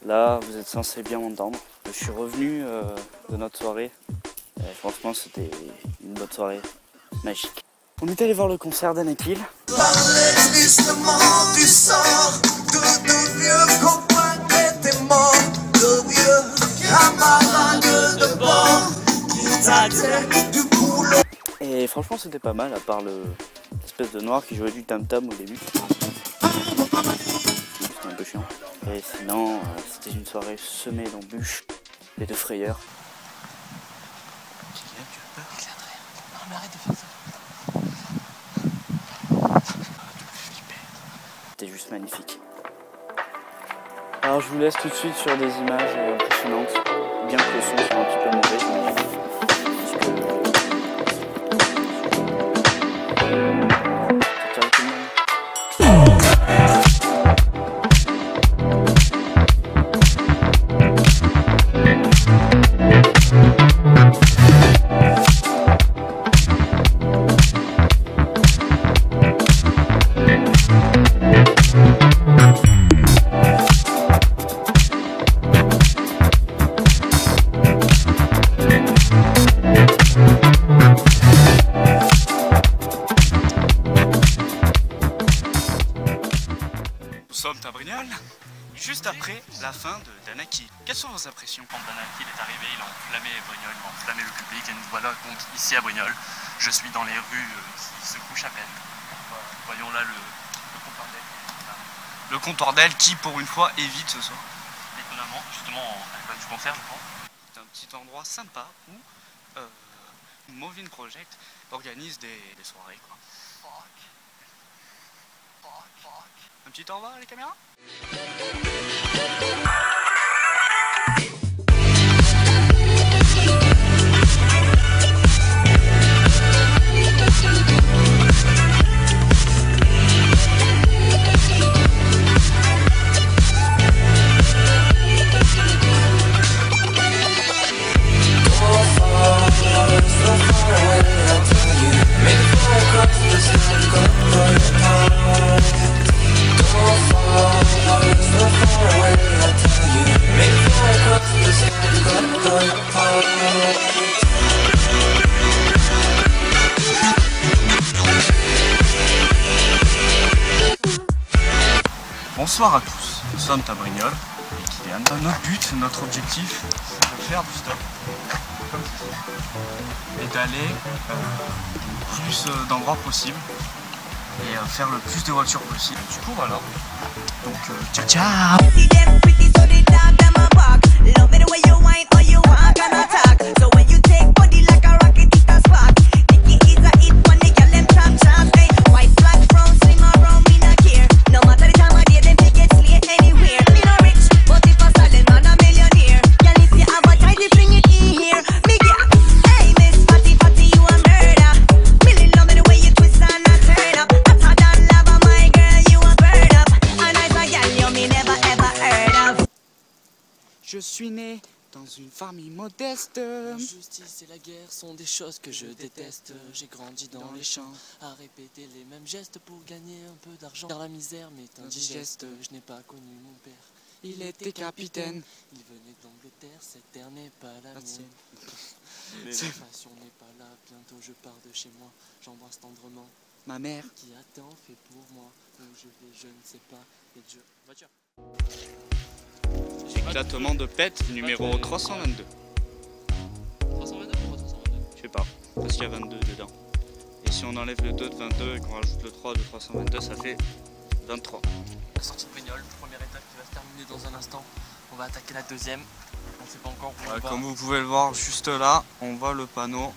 Là, vous êtes censé bien m'entendre. Je suis revenu de notre soirée. Et franchement, c'était une bonne soirée magique. On est allé voir le concert d'Anakil. Parlait tristement du sort de vieux copains qui étaient morts, de vieux camarades de bord qui dataient du boulot. Et franchement, c'était pas mal, à part l'espèce de noir qui jouait du tam-tam au début. C'était un peu chiant. Et sinon, c'était une soirée semée d'embûches et de frayeurs. Non mais arrête de faire ça. C'était juste magnifique. Alors je vous laisse tout de suite sur des images impressionnantes, bien que le son soit un petit peu mauvais, j'imagine. Nous sommes à Brignoles, juste après la fin d'Anakil. Quelles sont vos impressions? Quand Anakil est arrivé, il a enflammé Brignoles, il a enflammé le public et nous voilà donc ici à Brignoles. Je suis dans les rues qui se couchent à peine. Voyons là le comptoir d'Aile. Le comptoir d'Aile qui, pour une fois, est vide ce soir. Étonnamment, justement à l'époque du concert, je pense. C'est un petit endroit sympa où Moving Project organise des soirées, quoi. Un petit au revoir les caméras. Bonsoir à tous, nous sommes à Brignoles et Kylian. Notre but, notre objectif, c'est de faire du stop comme ceci et d'aller le plus d'endroits possible et faire le plus de voitures possible. Du coup voilà, donc ciao ciao. Je suis né dans une famille modeste. La justice et la guerre sont des choses que je déteste. J'ai grandi dans les champs à répéter les mêmes gestes pour gagner un peu d'argent. Car la misère m'est indigeste. Je n'ai pas connu mon père. Il était capitaine. Il venait d'Angleterre, cette terre n'est pas la mienne. Ma passion n'est pas là, bientôt je pars de chez moi. J'embrasse tendrement Ma mère qui a tant fait pour moi. Où je vais, je ne sais pas. Et Dieu. Voiture. Éclatement de pète numéro 322. 322 ou 322? Je sais pas, parce qu'il y a 22 dedans. Et si on enlève le 2 de 22 et qu'on rajoute le 3 de 322, ça fait 23. La sortie de Brignoles, première étape qui va se terminer dans un instant. On va attaquer la deuxième. On ne sait pas encore où on va. Comme vous pouvez le voir juste là, on voit le panneau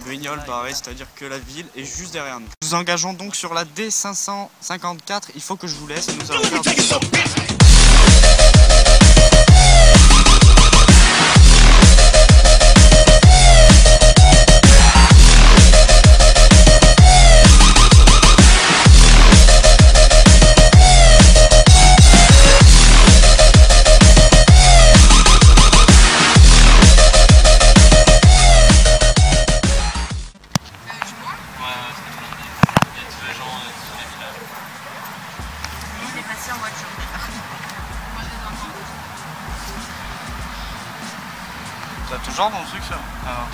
Brignoles barré, c'est-à-dire que la ville est juste derrière nous. Nous engageons donc sur la D554. Il faut que je vous laisse. Nous allons faire du stop. toujours dans le truc ça? Alors.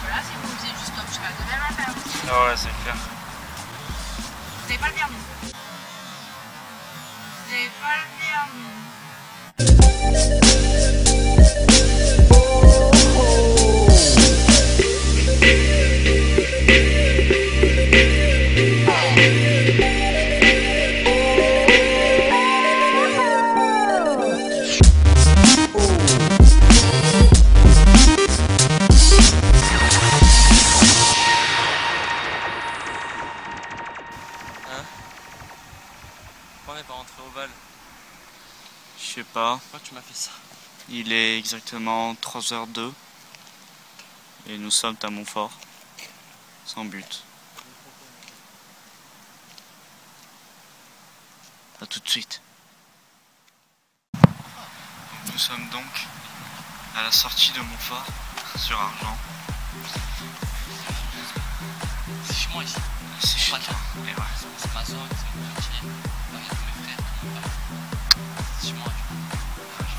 Voilà, si vous faisiez juste stop, je serais à 2 mètres à faire. Ah ouais, c'est clair. Vous n'avez pas le permis. Vous n'avez pas le permis. Pourquoi on n'est pas rentré au Val? Je sais pas. Pourquoi tu m'as fait ça? Il est exactement 3h02 et nous sommes à Montfort, sans but. A tout de suite. Nous sommes donc à la sortie de Montfort, sur Argent. C'est chez moi ici. C'est chez Pas toi. qu'un. Et ouais. C'est ma zone, c'est mon quartier. Là, il y a tous mes frères, tout mon père. C'est chez moi, tu vois.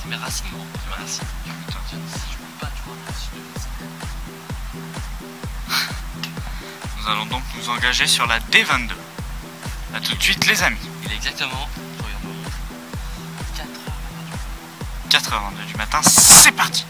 C'est mes racines, gros. C'est mes racines. Putain. Si je bouge pas, tu vois, si je me Nous allons donc nous engager sur la D22. A tout de suite les amis. Il est exactement, regarde-moi, 4h. 4h22 du matin, c'est parti.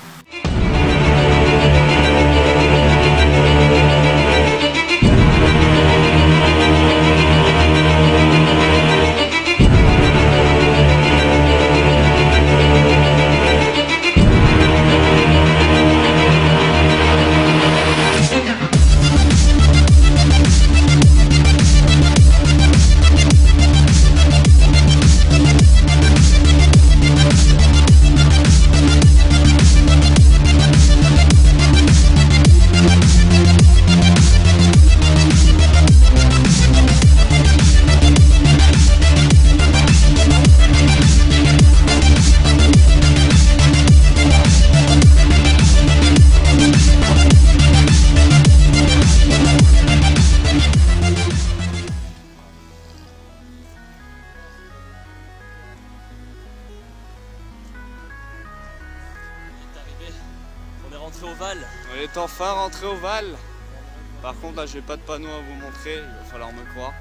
On est rentré au Val. On est enfin rentré au Val. Par contre là j'ai pas de panneau à vous montrer, il va falloir me croire.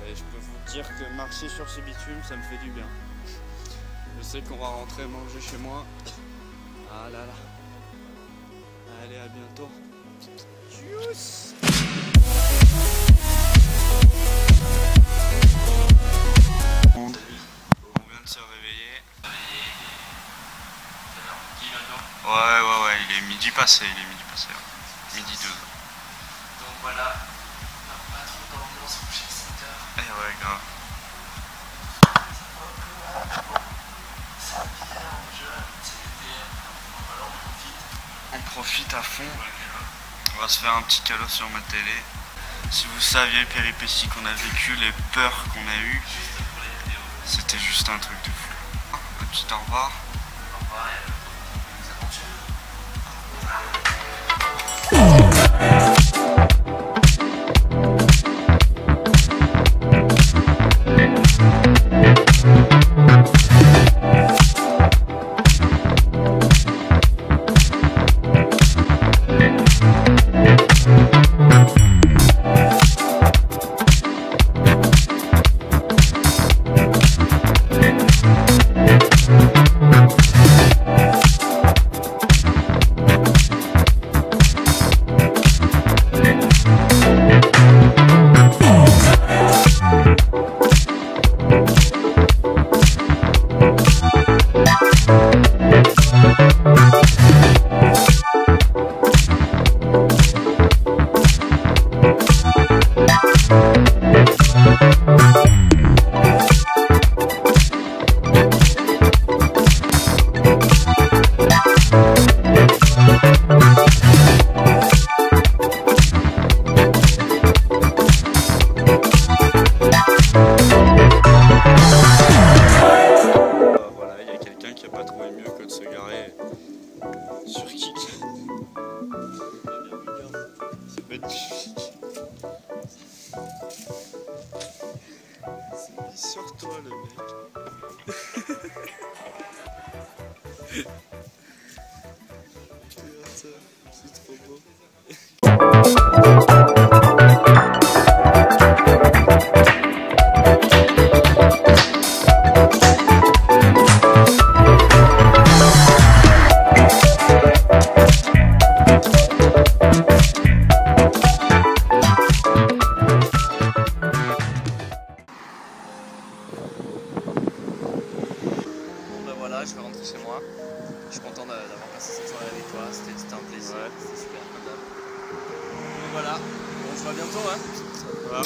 Et je peux vous dire que marcher sur ce bitume ça me fait du bien. Je sais qu'on va rentrer manger chez moi. Ah là là. Allez, à bientôt. Tchuss. On vient de se réveiller. Ouais, il est midi passé, Midi 2. Donc voilà, pas trop d'ambiance, coucher 7h. Eh ouais, grave. C'est bien, c'est l'été. Voilà, on profite. On profite à fond. On va se faire un petit cadeau sur ma télé. Si vous saviez les péripéties qu'on a vécues, les peurs qu'on a eues, c'était juste un truc de fou. Un petit au revoir. Au revoir et Surtout Voilà, je vais rentrer chez moi. Je suis content d'avoir passé cette soirée avec toi, c'était un plaisir, ouais. C'était super comme d'hab. Donc voilà, on se voit bientôt, hein. Voilà.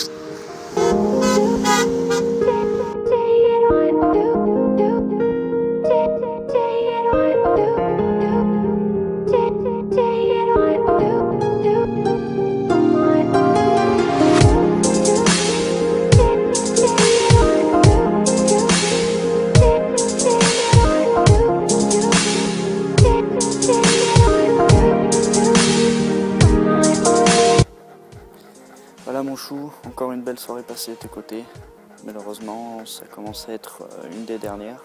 Voilà mon chou, encore une belle soirée passée de tes côtés. Malheureusement, ça commence à être une des dernières,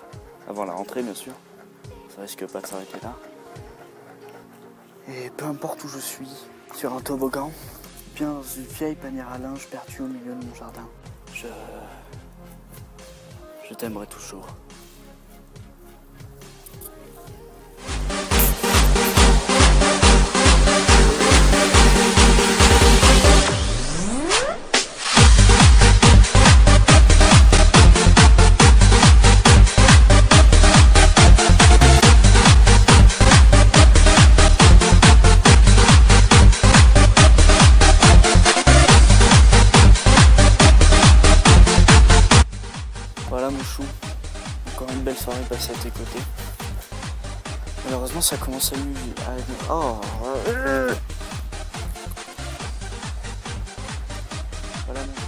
avant la rentrée bien sûr. Ça risque pas de s'arrêter là. Et peu importe où je suis, sur un toboggan, bien dans une vieille panière à linge perdue au milieu de mon jardin, je t'aimerai toujours. Voilà mon chou, encore une belle soirée passée à tes côtés. Malheureusement ça commence à lui... Oh voilà mon